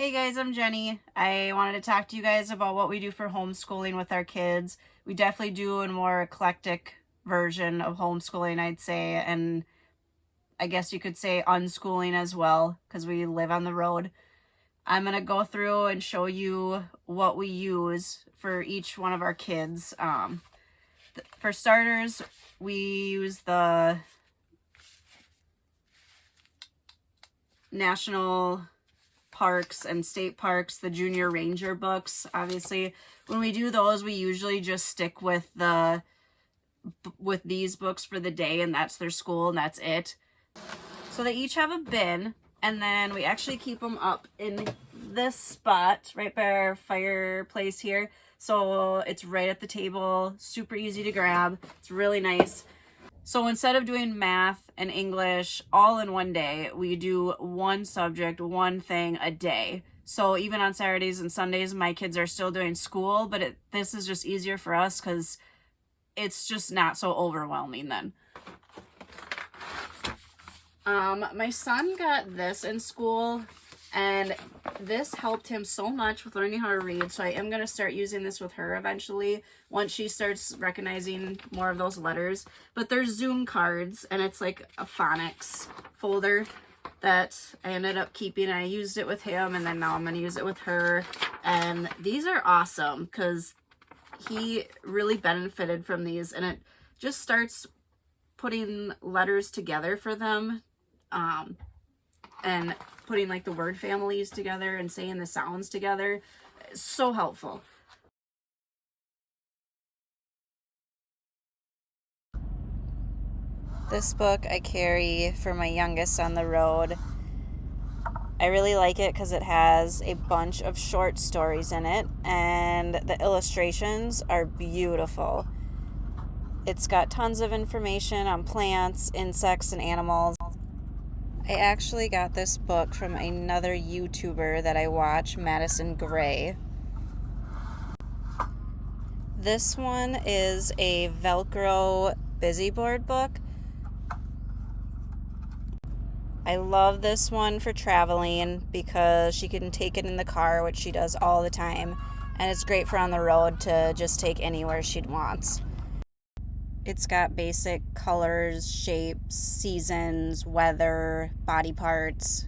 Hey guys, I'm Jenny. I wanted to talk to you guys about what we do for homeschooling with our kids. We definitely do a more eclectic version of homeschooling, I'd say, and I guess you could say unschooling as well, because we live on the road. I'm going to go through and show you what we use for each one of our kids. For starters, we use the National Parks and State Parks, the Junior Ranger books. Obviously, when we do those, we usually just stick with these books for the day, and that's their school, and that's it. So they each have a bin, and then we actually keep them up in this spot right by our fireplace here. So it's right at the table, super easy to grab. It's really nice. So instead of doing math and English all in one day, we do one subject, one thing a day. So even on Saturdays and Sundays, my kids are still doing school, but this is just easier for us because it's just not so overwhelming then. My son got this in school, and this helped him so much with learning how to read, so I am going to start using this with her eventually once she starts recognizing more of those letters. But they're Zoom cards, and it's like a phonics folder that I ended up keeping, and I used it with him, and then now I'm going to use it with her. And these are awesome because he really benefited from these, and it just starts putting letters together for them, and putting like the word families together and saying the sounds together. It's so helpful. This book I carry for my youngest on the road. I really like it because it has a bunch of short stories in it, and the illustrations are beautiful. It's got tons of information on plants, insects, and animals. I actually got this book from another YouTuber that I watch, Madison Gray. This one is a Velcro busy board book. I love this one for traveling because she can take it in the car, which she does all the time, and it's great for on the road to just take anywhere she wants. It's got basic colors, shapes, seasons, weather, body parts.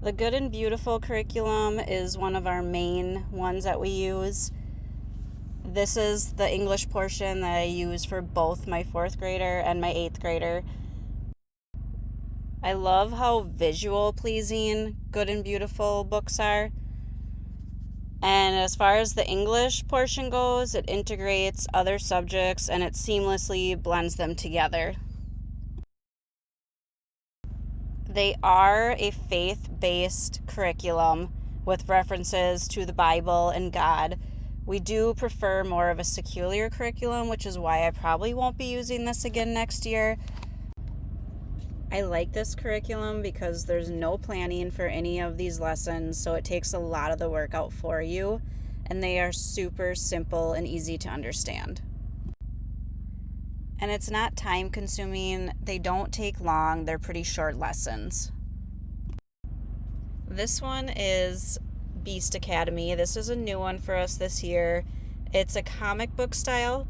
The Good and Beautiful curriculum is one of our main ones that we use. This is the English portion that I use for both my 4th grader and my 8th grader. I love how visual pleasing Good and Beautiful books are. And as far as the English portion goes, it integrates other subjects and it seamlessly blends them together. They are a faith-based curriculum with references to the Bible and God. We do prefer more of a secular curriculum, which is why I probably won't be using this again next year. I like this curriculum because there's no planning for any of these lessons, so it takes a lot of the work out for you, and they are super simple and easy to understand. And it's not time consuming, they don't take long, they're pretty short lessons. This one is Beast Academy. This is a new one for us this year. It's a comic book style.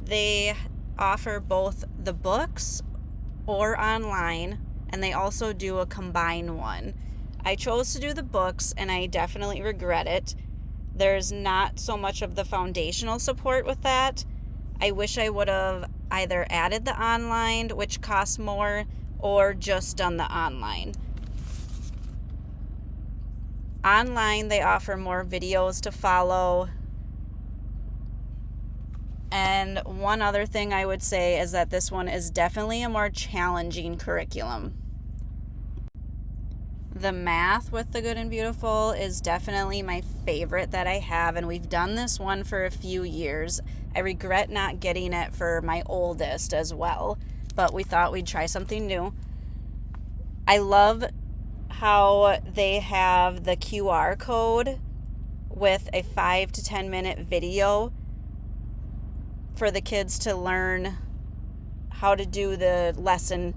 They offer both the books or online, and they also do a combined one. I chose to do the books, and I definitely regret it. There's not so much of the foundational support with that. I wish I would have either added the online, which costs more, or just done the online. Online, they offer more videos to follow. And one other thing I would say is that this one is definitely a more challenging curriculum. The math with the Good and Beautiful is definitely my favorite that I have, and we've done this one for a few years. I regret not getting it for my oldest as well, but we thought we'd try something new. I love how they have the QR code with a 5 to 10 minute video for the kids to learn how to do the lesson.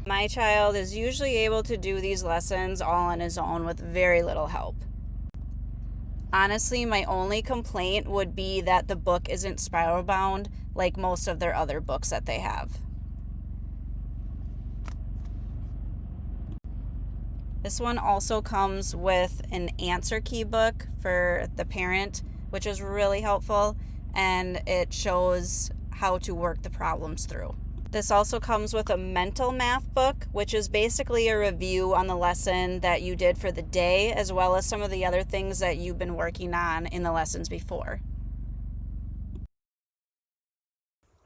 My child is usually able to do these lessons all on his own with very little help. Honestly, my only complaint would be that the book isn't spiral bound like most of their other books that they have. This one also comes with an answer key book for the parent, which is really helpful, and it shows how to work the problems through. This also comes with a mental math book, which is basically a review on the lesson that you did for the day, as well as some of the other things that you've been working on in the lessons before.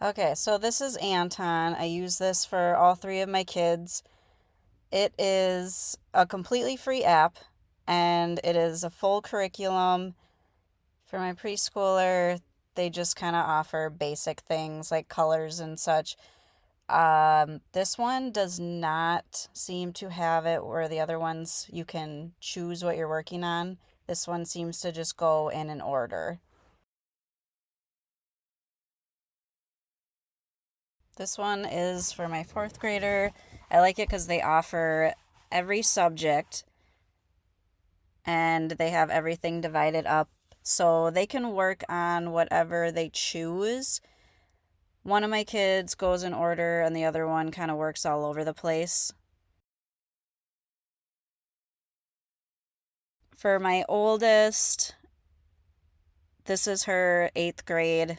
Okay, so this is Anton. I use this for all 3 of my kids. It is a completely free app, and it is a full curriculum. For my preschooler, they just kind of offer basic things like colors and such. This one does not seem to have it where the other ones you can choose what you're working on. This one seems to just go in an order. This one is for my 4th grader. I like it because they offer every subject and they have everything divided up so they can work on whatever they choose. One of my kids goes in order and the other one kind of works all over the place. For my oldest, this is her 8th grade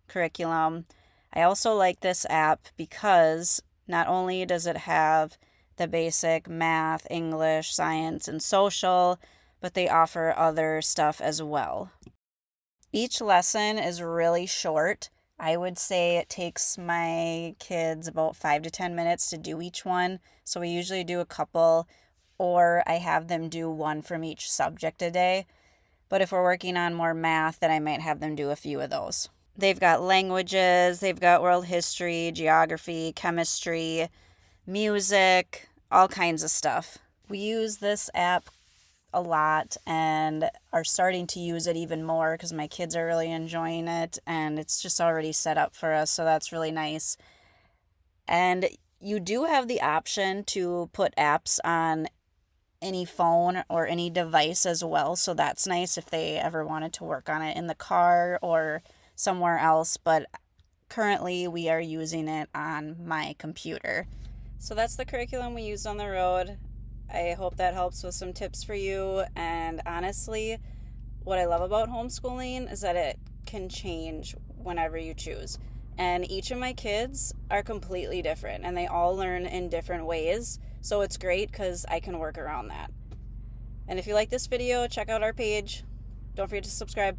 curriculum. I also like this app because not only does it have the basic math, English, science, and social, but they offer other stuff as well. Each lesson is really short. I would say it takes my kids about 5 to 10 minutes to do each one. So we usually do a couple, or I have them do one from each subject a day. But if we're working on more math, then I might have them do a few of those. They've got languages, they've got world history, geography, chemistry, music, all kinds of stuff. We use this app a lot and are starting to use it even more because my kids are really enjoying it and it's just already set up for us, so that's really nice. And you do have the option to put apps on any phone or any device as well, so that's nice if they ever wanted to work on it in the car or somewhere else, but currently we are using it on my computer. So that's the curriculum we used on the road. I hope that helps with some tips for you. And honestly, what I love about homeschooling is that it can change whenever you choose. And each of my kids are completely different and they all learn in different ways. So it's great because I can work around that. And if you like this video, check out our page. Don't forget to subscribe.